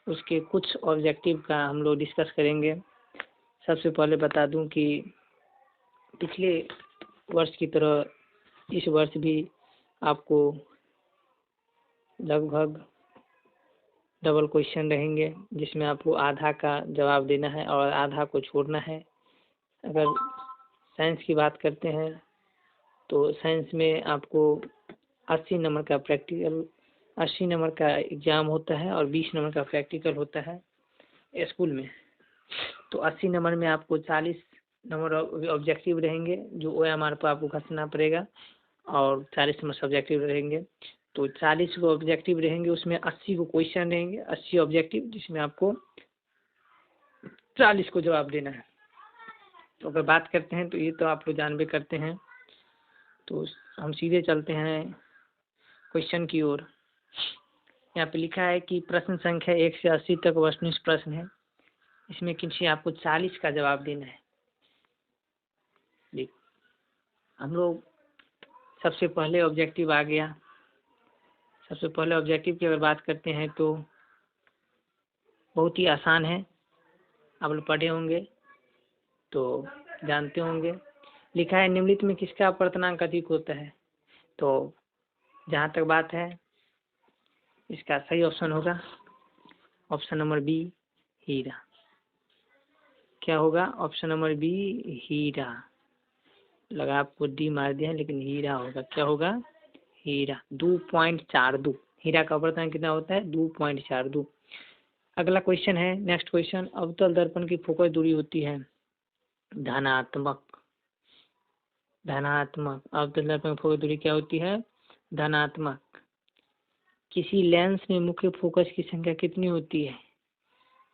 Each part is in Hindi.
उसके कुछ ऑब्जेक्टिव का हम लोग डिस्कस करेंगे। सबसे पहले बता दूं कि पिछले वर्ष की तरह इस वर्ष भी आपको लगभग डबल क्वेश्चन रहेंगे, जिसमें आपको आधा का जवाब देना है और आधा को छोड़ना है। अगर साइंस की बात करते हैं तो साइंस में आपको 80 नंबर का प्रैक्टिकल 80 नंबर का एग्ज़ाम होता है और 20 नंबर का प्रैक्टिकल होता है स्कूल में। तो 80 नंबर में आपको 40 नंबर ऑब्जेक्टिव रहेंगे जो OMR पर आपको घसना पड़ेगा और 40 नंबर सब्जेक्टिव रहेंगे। तो 40 को ऑब्जेक्टिव रहेंगे, उसमें 80 को क्वेश्चन रहेंगे, 80 ऑब्जेक्टिव, जिसमें आपको 40 को जवाब देना है। तो अगर बात करते हैं तो ये तो आप लोग जानबे करते हैं। तो हम सीधे चलते हैं क्वेश्चन की ओर। यहाँ पे लिखा है कि प्रश्न संख्या 1 से 80 तक वस्तुनिष्ठ प्रश्न है। इसमें किसी आपको 40 का जवाब देना है। हम लोग सबसे पहले ऑब्जेक्टिव आ गया। सबसे पहले ऑब्जेक्टिव की अगर बात करते हैं तो बहुत ही आसान है, आप लोग पढ़े होंगे तो जानते होंगे। लिखा है निम्नलिखित में किसका अपर्तनांक अधिक होता है। तो जहाँ तक बात है इसका सही ऑप्शन होगा ऑप्शन नंबर बी, हीरा। क्या होगा? ऑप्शन नंबर बी, हीरा। लगा आपको डी मार दिया है, लेकिन हीरा होगा। क्या होगा? हीरा। 2.42। हीरा का अपर्तनांक कितना होता है? 2.42। अगला क्वेश्चन है, नेक्स्ट क्वेश्चन। अवतल दर्पण की फोकस दूरी होती है धनात्मक। धनात्मक अवतल दर्पण की फोकस दूरी क्या होती है? धनात्मक। किसी लेंस में मुख्य फोकस की संख्या कितनी होती है?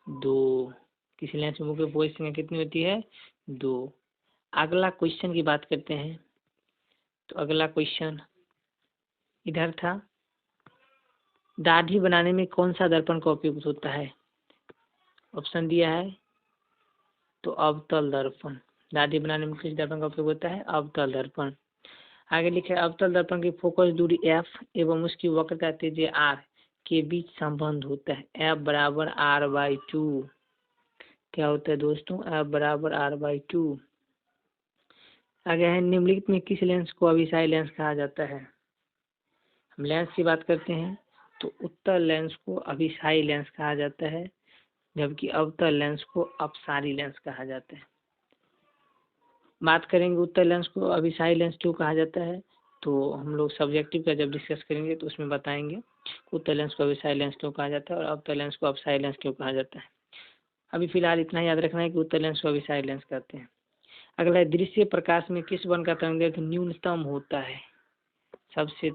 2। किसी लेंस में मुख्य फोकस की संख्या कितनी होती है? 2। अगला क्वेश्चन की बात करते हैं तो अगला क्वेश्चन इधर था, दाढ़ी बनाने में कौन सा दर्पण का उपयोग होता है? ऑप्शन दिया है तो अवतल दर्पण। दाढ़ी बनाने में किस दर्पण का उपयोग होता है? अवतल दर्पण। आगे लिखा है अवतल दर्पण की फोकस दूरी f एवं उसकी वक्रता त्रिज्या r के बीच संबंध होता है। f बराबर r/2। क्या होता है दोस्तों? f बराबर r/2। आगे है निम्नलिखित में किस लेंस को अभिसारी लेंस कहा जाता है? हम लेंस की बात करते हैं तो उत्तल लेंस को अभिसारी लेंस कहा जाता है, जबकि अवतल लेंस को अपसारी लेंस कहा जाता है। बात करेंगे उत्तल लेंस को अभिसारी लेंस क्यों कहा जाता है, तो हम लोग सब्जेक्टिव का जब डिस्कस करेंगे तो उसमें बताएंगे उत्तल लेंस को अभिसारी लेंस क्यों कहा जाता है और अवतल लेंस को अपसारी लेंस क्यों कहा जाता है। अभी फिलहाल इतना याद रखना है कि उत्तल लेंस को अभिसारी लेंस कहते हैं। अगला है, दृश्य प्रकाश में किस वर्ण का तरंगदैर्घ्य न्यूनतम होता है? सबसे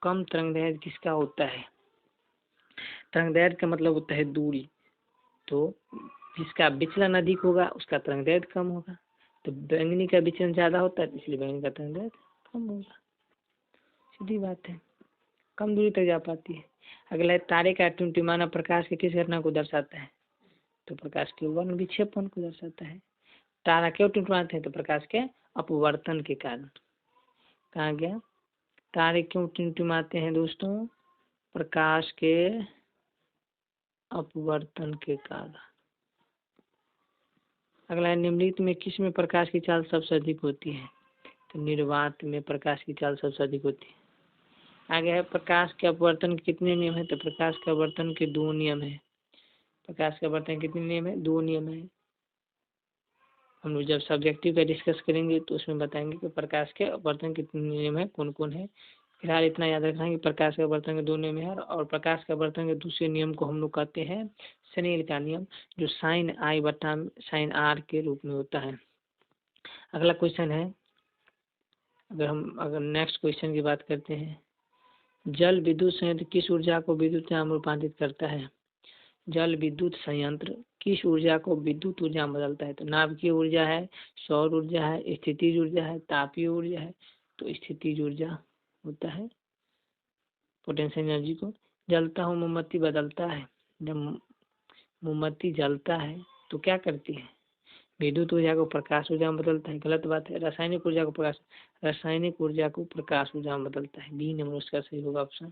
कम तरंगदैर्घ्य किसका होता है? तरंगदैर्घ्य का मतलब होता है दूरी। तो जिसका विचलन अधिक होगा उसका तरंगदैर्घ्य कम होगा। तो बैंगनी का विचलन ज़्यादा होता है, इसलिए बैंगनी का तरंगदैर्घ्य कम होगा। सीधी बात है, कम दूरी तक जा पाती है। अगला है, तारे का टिमटिमाना प्रकाश की किस घटना को दर्शाता है? तो प्रकाश के वर्ण विक्षेपण को दर्शाता है। तारा क्यों टिमटिमाते हैं? तो प्रकाश के अपवर्तन के कारण। कहा गया? तारे क्यों टिमटिमाते हैं दोस्तों? प्रकाश के अपवर्तन के कारण। अगला है, निम्नलिखित में किस में प्रकाश की चाल सबसे अधिक होती है? तो निर्वात में प्रकाश की चाल सबसे अधिक होती है। आगे है, प्रकाश के अपवर्तन के कितने नियम है? तो प्रकाश के अपवर्तन के 2 नियम है। प्रकाश के अपवर्तन कितने नियम है? 2 नियम है। हम लोग जब सब्जेक्टिव का डिस्कस करेंगे तो उसमें बताएंगे कि प्रकाश के अपवर्तन कितने नियम है, कौन कौन है। फिलहाल इतना याद रखना है कि प्रकाश के अपवर्तन के 2 नियम है और प्रकाश के अपवर्तन के दूसरे नियम को हम लोग कहते हैं स्नेल का नियम, जो साइन I बटा साइन R के रूप में होता है। अगला क्वेश्चन है, अगर नेक्स्ट क्वेश्चन की बात करते हैं, जल विद्युत संयंत्र किस ऊर्जा को विद्युत ऊर्जा में रूपांतरित करता है? जल विद्युत संयंत्र किस ऊर्जा को विद्युत ऊर्जा में बदलता है? तो नाभिकीय ऊर्जा है, सौर ऊर्जा है, स्थितिज ऊर्जा है, तापीय ऊर्जा है। तो स्थितिज ऊर्जा होता है। पोटेंशियल एनर्जी को जलता हुआ मोमबत्ती बदलता है। जब मोमबत्ती जलता है तो क्या करती है? विद्युत ऊर्जा को प्रकाश ऊर्जा में बदलता है। गलत बात है। रासायनिक ऊर्जा को प्रकाश ऊर्जा में बदलता है। बी नंबर उसका सही होगा ऑप्शन।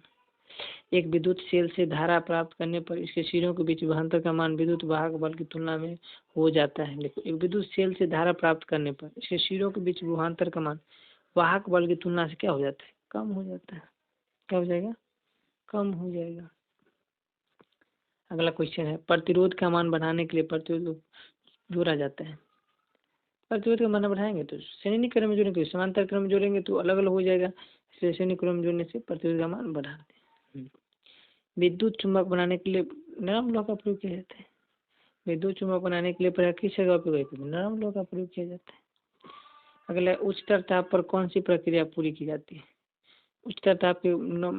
एक विद्युत सेल से धारा प्राप्त करने पर इसके सिरों के बीच विभवांतर का मान विद्युत वाहक बल की तुलना में हो जाता है। देखो, एक विद्युत सेल से धारा प्राप्त करने पर इसके सिरों के बीच विभवांतर का मान वाहक बल की तुलना से क्या हो जाता है? कम हो जाता है। क्या हो जाएगा? कम हो जाएगा। अगला क्वेश्चन है, प्रतिरोध का मान बढ़ाने के लिए प्रतिरोध जोड़ा जाता है। प्रतिरोध का मान बढ़ाएंगे तो श्रेणी क्रम में जोड़ेंगे, समांतर क्रम में जोड़ेंगे तो अलग अलग हो जाएगा, इसलिए श्रेणी क्रम में जोड़ने से प्रतिरोध का मान बढ़ाते हैं। विद्युत चुम्बक बनाने के लिए नरम लोहा का प्रयोग किया जाता है। विद्युत चुम्बक बनाने के लिए प्राकृतिक का उपयोग करते हैं, नरम लोहा का प्रयोग किया जाता है। अगला, उच्चतर ताप पर कौन सी प्रक्रिया पूरी की जाती है? उच्चतर ताप के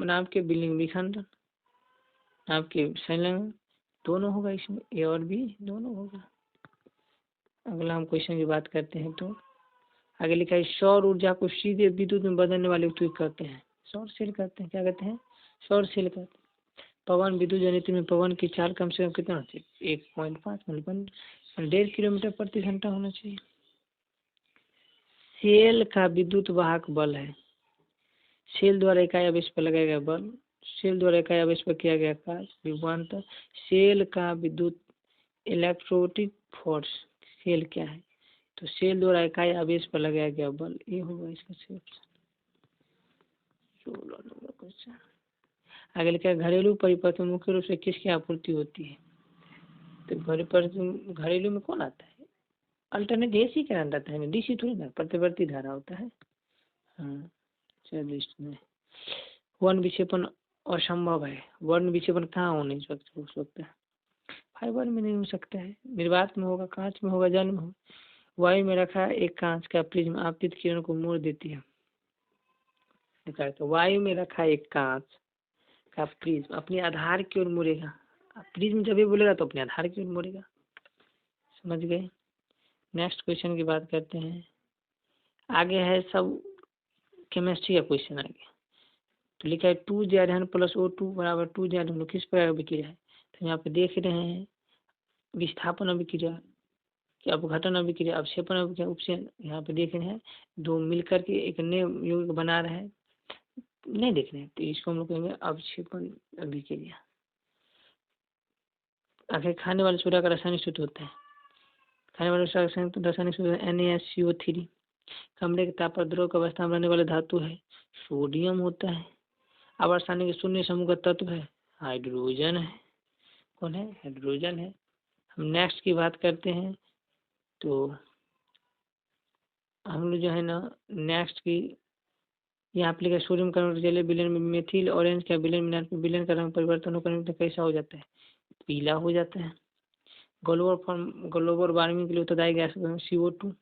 नाम के बिलिंग विखंडन, नाम के संलग्न, दोनों होगा इसमें, ए और बी दोनों होगा। अगला हम क्वेश्चन की बात करते हैं तो आगे लिखा है, सौर ऊर्जा को सीधे विद्युत में बदलने वाले उपयोग करते हैं, सौर सेल करते हैं। क्या कहते हैं? सौर सेल करते हैं। पवन विद्युत जनित्र में पवन की चाल कम से कम कितना होना चाहिए? 1.5 मतलब 1.5 किलोमीटर प्रति घंटा होना चाहिए। सेल का विद्युत वाहक बल है। सेल द्वारा इकाई आवेश पर लगाया गया बल, सेल द्वारा इकाई आवेश पर किया गया कार्य, विभवांतर। सेल का विद्युत इलेक्ट्रोस्टैटिक फोर्स सेल क्या है? तो सेल द्वारा इकाई आवेश पर लगाया गया बल, ये होगा इसका सही ऑप्शन। 16 number question. आगे लिखा है, घरेलू परिपथ में मुख्य रूप से किसकी आपूर्ति होती है? तो घरेलू में कौन आता है? अल्टरनेट एसी करंट आता है, डीसी थोड़ी ना, प्रतिवर्ती धारा होता है। हाँ, चलिए इसमें वर्ण विक्षेपण असंभव है। वर्ण विक्षेपण कहाँ हो नहीं सकता है? फाइबर में नहीं हो सकता है, निर्वात में होगा, कांच में होगा, जल में होगा। वायु में रखा एक कांच का प्रिज्म आपतित किरण को मोड़ देती है। तो वायु में रखा एक कांच का प्रिज्म अपने आधार की ओर मुड़ेगा। प्रिज्म जब भी बोलेगा तो अपने आधार की ओर मुड़ेगा। समझ गए? नेक्स्ट क्वेश्चन की बात करते हैं। आगे है सब केमिस्ट्री का क्वेश्चन आगे। तो लिखा है 2Z + O2 = 2Z। किस प्रकार की विक्रिया है? तो यहाँ पे देख रहे हैं विस्थापन अभिक्रिया, क्या अपघटन अभिक्रिया, अवक्षेपण अभिक्रिया, उपसेन। यहाँ पे देख रहे हैं दो मिलकर के एक नए यौगिक बना रहे हैं, नहीं देख रहे हैं तो इसको हम लोग कहेंगे अवक्षेपण अभिक्रिया। आखिर खाने वाले सोडा का रासायनिक सूत्र होता है, खाने वाले सोडा का रासायनिक सूत्र NaSCO3। कमरे के ताप पर द्रव की अवस्था में रहने वाले धातु है, सोडियम होता है। अब रासायनिक शून्य समूह का तत्व है, हाइड्रोजन है। कौन है? हाइड्रोजन है। हम नेक्स्ट की बात करते हैं तो हम लोग जो है ना नेक्स्ट की यहाँ पे लिखा सोडियम कार्बोनेट जलीय विलयन में मेथिल ऑरेंज का विलयन मिलाने पर विलयन का रंग परिवर्तन होकर तो कैसा हो जाता है? पीला हो जाता है। ग्लोबल वार्मिंग के लिए उत्तरदायी गैस CO2।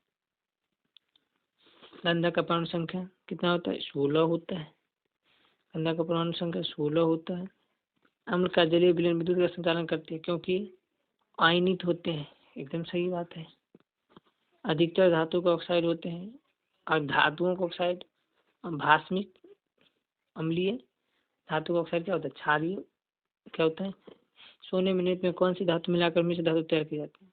गंधक का परमाणु संख्या कितना होता है? 16 होता है। गंधक का परमाणु संख्या 16 होता है। अम्ल का जलीय विलयन विद्युत का संचालन करती है क्योंकि आयनित होते हैं, एकदम सही बात है। अधिकतर धातु का ऑक्साइड होते हैं और धातुओं का ऑक्साइड भास्मिक अम्लीय, धातु का ऑक्साइड क्या होता है? क्षारीय। क्या होता है? सोने मिनट में कौन सी धातु मिलाकर मिश्र धातु तैयार की जाती है?